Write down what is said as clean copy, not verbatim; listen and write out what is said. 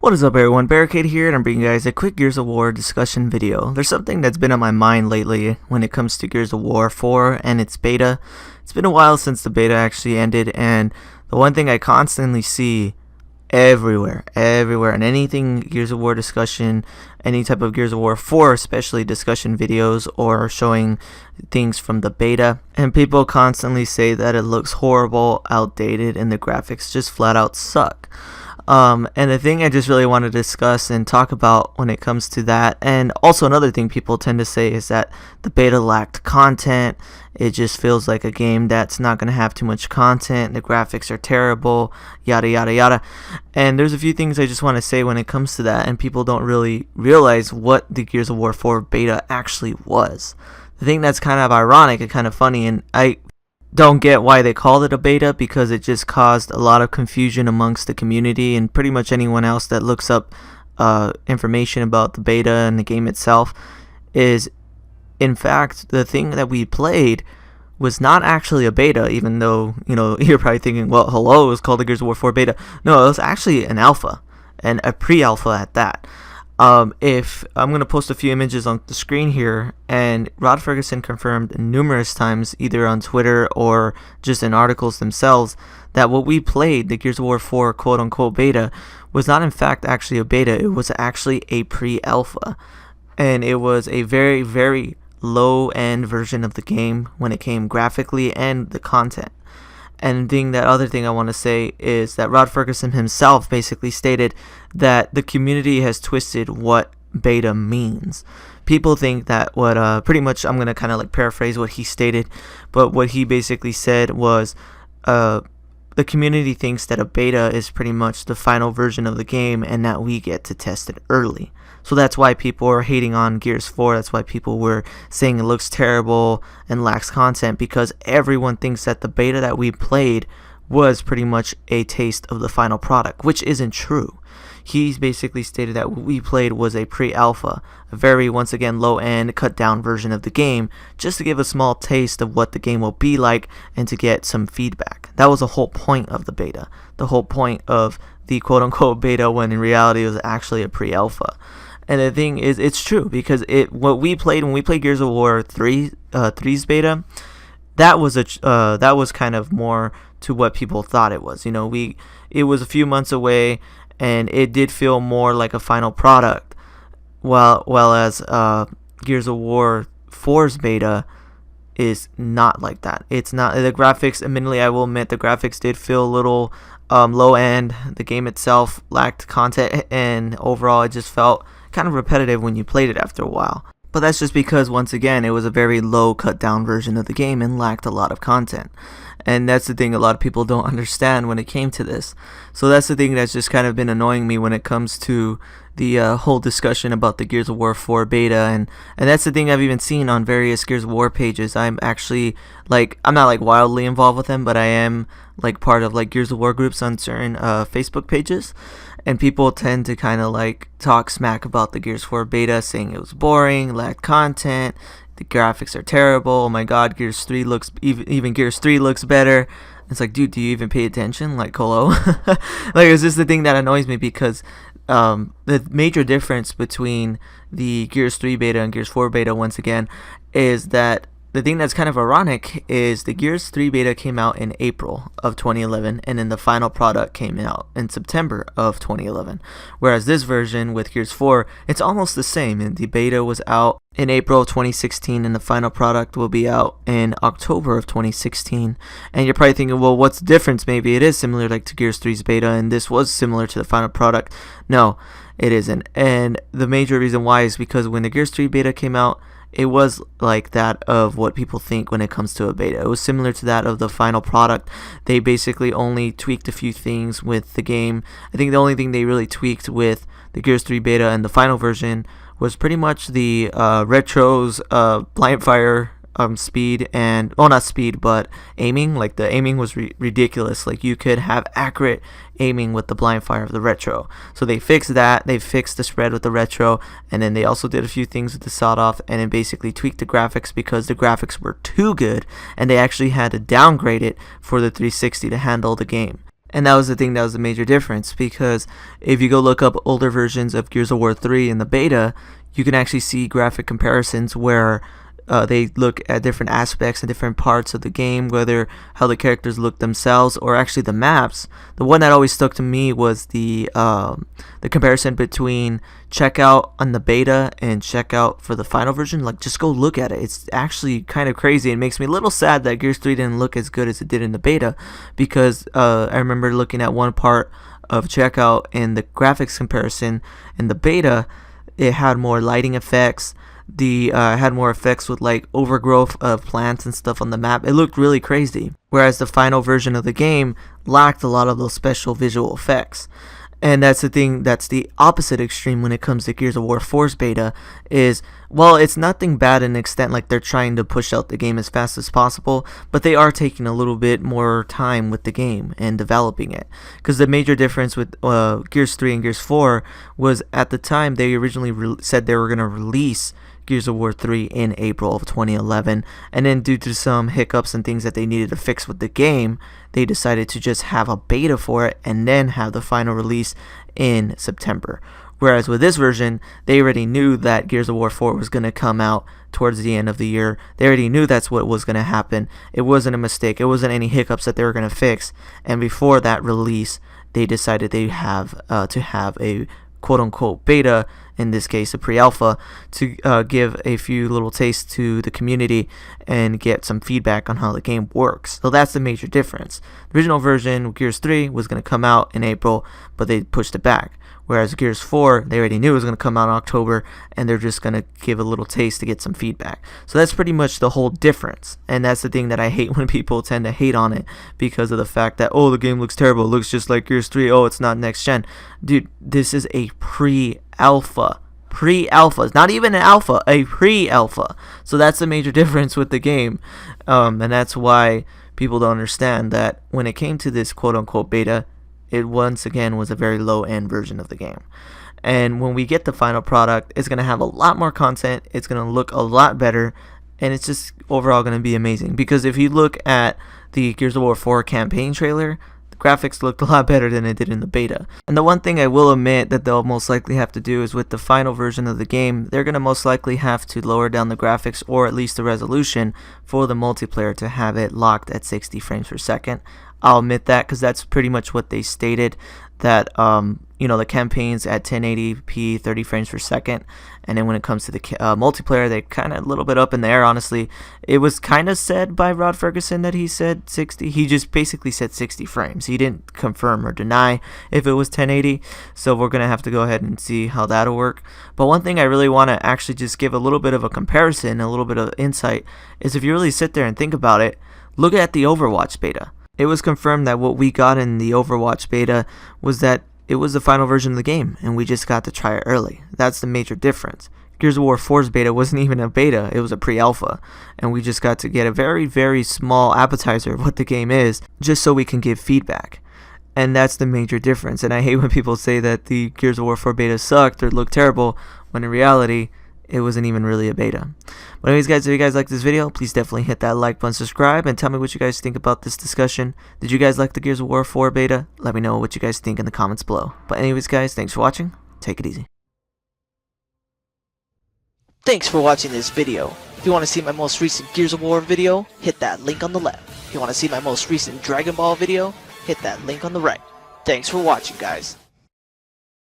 What is up everyone, Barricade here, and I'm bringing you guys a quick Gears of War discussion video. There's something that's been on my mind lately when it comes to Gears of War 4 and its beta. It's been a while since the beta actually ended, and the one thing I constantly see everywhere, and anything Gears of War discussion, any type of Gears of War 4 especially discussion videos or showing things from the beta, and people constantly say that it looks horrible, outdated, and the graphics just flat out suck. And the thing I just really want to discuss and talk about when it comes to that, and also another thing people tend to say is that the beta lacked content. It just feels like a game that's not going to have too much content. The graphics are terrible, yada yada yada. And there's a few things I just want to say when it comes to that, and people don't really realize what the Gears of War 4 beta actually was. The thing that's kind of ironic and kind of funny, and I don't get why they called it a beta, because it just caused a lot of confusion amongst the community and pretty much anyone else that looks up information about the beta and the game itself. Is in fact the thing that we played was not actually a beta, even though, you know, you're probably thinking, well, hello, it was called the Gears of War 4 beta. No, it was actually an alpha, and a pre-alpha at that. If I'm going to post a few images on the screen here, and Rod Ferguson confirmed numerous times, either on Twitter or just in articles themselves, that what we played, the Gears of War 4 quote-unquote beta, was not in fact actually a beta. It was actually a pre-alpha, and it was a very, very low-end version of the game when it came graphically and the content. And the other thing I want to say is that Rod Ferguson himself basically stated that the community has twisted what beta means. People think that what pretty much, I'm going to kind of like paraphrase what he stated, but what he basically said was the community thinks that a beta is pretty much the final version of the game and that we get to test it early. So that's why people are hating on Gears 4. That's why people were saying it looks terrible and lacks content, because everyone thinks that the beta that we played was pretty much a taste of the final product, which isn't true. He's basically stated that what we played was a pre-alpha, a very, once again, low-end, cut-down version of the game, just to give a small taste of what the game will be like and to get some feedback. That was the whole point of the beta, the whole point of the quote-unquote beta, when in reality it was actually a pre-alpha. And the thing is, it's true, because what we played when we played Gears of War 3's beta, that was kind of more to what people thought it was. You know, it was a few months away, and it did feel more like a final product, while as Gears of War 4's beta is not like that. It's not. The graphics, admittedly, I will admit, the graphics did feel a little low end. The game itself lacked content, and overall it just felt kind of repetitive when you played it after a while. But that's just because, once again, it was a very low cut down version of the game and lacked a lot of content. And that's the thing a lot of people don't understand when it came to this. So that's the thing that's just kind of been annoying me when it comes to the whole discussion about the Gears of War 4 beta, and that's the thing I've even seen on various Gears of War pages. I'm actually, like, I'm not like wildly involved with them, but I am like part of like Gears of War groups on certain Facebook pages, and people tend to kind of like talk smack about the Gears 4 beta, saying it was boring, lacked content, the graphics are terrible, oh my god, Gears 3 looks, even Gears 3 looks better. It's like, dude, do you even pay attention? Like, hello? Like, it's just the thing that annoys me, because the major difference between the Gears 3 beta and Gears 4 beta, once again, is that the thing that's kind of ironic is the Gears 3 beta came out in April of 2011, and then the final product came out in September of 2011. Whereas this version with Gears 4, it's almost the same, and the beta was out in April of 2016, and the final product will be out in October of 2016. And you're probably thinking, well, what's the difference? Maybe it is similar like to Gears 3's beta, and this was similar to the final product. No, it isn't. And the major reason why is because when the Gears 3 beta came out, it was like that of what people think when it comes to a beta. It was similar to that of the final product. They basically only tweaked a few things with the game. I think the only thing they really tweaked with the Gears 3 beta and the final version was pretty much the retro's blind fire speed, and, well, not speed, but aiming. Like, the aiming was ridiculous. Like, you could have accurate aiming with the blind fire of the retro. So they fixed that. They fixed the spread with the retro, and then they also did a few things with the sawed off, and then basically tweaked the graphics because the graphics were too good, and they actually had to downgrade it for the 360 to handle the game. And that was the thing that was the major difference, because if you go look up older versions of Gears of War 3 in the beta, you can actually see graphic comparisons where they look at different aspects and different parts of the game, whether how the characters look themselves or actually the maps. The one that always stuck to me was the comparison between checkout on the beta and checkout for the final version. Like, just go look at it. It's actually kind of crazy. It makes me a little sad that Gears 3 didn't look as good as it did in the beta, because I remember looking at one part of checkout and the graphics comparison in the beta. It had more lighting effects. Had more effects with like overgrowth of plants and stuff on the map. It looked really crazy. Whereas the final version of the game lacked a lot of those special visual effects. And that's the thing, that's the opposite extreme when it comes to Gears of War 4's beta, is, well, it's nothing bad in an extent, like they're trying to push out the game as fast as possible, but they are taking a little bit more time with the game and developing it. Because the major difference with Gears 3 and Gears 4 was, at the time, they originally said they were going to release Gears of War 3 in April of 2011, and then due to some hiccups and things that they needed to fix with the game, they decided to just have a beta for it and then have the final release in September. Whereas with this version, they already knew that Gears of War 4 was going to come out towards the end of the year. They already knew that's what was going to happen. It wasn't a mistake. It wasn't any hiccups that they were going to fix. And before that release, they decided they have to have a quote-unquote beta, in this case a pre-alpha, to give a few little tastes to the community and get some feedback on how the game works. So that's the major difference. The original version, Gears 3, was going to come out in April, but they pushed it back. Whereas Gears 4, they already knew it was going to come out in October, and they're just going to give a little taste to get some feedback. So that's pretty much the whole difference. And that's the thing that I hate when people tend to hate on it, because of the fact that, oh, the game looks terrible, it looks just like Gears 3, oh, it's not next gen. Dude, this is a pre-alpha. Pre-alpha. It's not even an alpha, a pre-alpha. So that's the major difference with the game. And that's why people don't understand that when it came to this quote-unquote beta, it once again was a very low-end version of the game. And when we get the final product, it's going to have a lot more content, it's going to look a lot better, and it's just overall going to be amazing. Because if you look at the Gears of War 4 campaign trailer, the graphics looked a lot better than it did in the beta. And the one thing I will admit that they'll most likely have to do is, with the final version of the game, they're going to most likely have to lower down the graphics, or at least the resolution, for the multiplayer to have it locked at 60 frames per second. I'll admit that, because that's pretty much what they stated, that the campaign's at 1080p 30 frames per second, and then when it comes to the multiplayer, they kind of a little bit up in the air. Honestly, it was kind of said by Rod Ferguson that he said 60. He just basically said 60 frames. He didn't confirm or deny if it was 1080, so we're gonna have to go ahead and see how that'll work. But one thing I really want to actually just give a little bit of a comparison, a little bit of insight, is if you really sit there and think about it, look at the Overwatch beta. It was confirmed that what we got in the Overwatch beta was that it was the final version of the game, and we just got to try it early. That's the major difference. Gears of War 4's beta wasn't even a beta, it was a pre-alpha, and we just got to get a very, very small appetizer of what the game is, just so we can give feedback. And that's the major difference. And I hate when people say that the Gears of War 4 beta sucked or looked terrible, when in reality, it wasn't even really a beta. But anyways, guys, if you guys like this video, please definitely hit that like button, subscribe, and tell me what you guys think about this discussion. Did you guys like the Gears of War 4 beta? Let me know what you guys think in the comments below. But anyways, guys, thanks for watching. Take it easy. Thanks for watching this video. If you want to see my most recent Gears of War video, hit that link on the left. If you want to see my most recent Dragon Ball video, hit that link on the right. Thanks for watching, guys.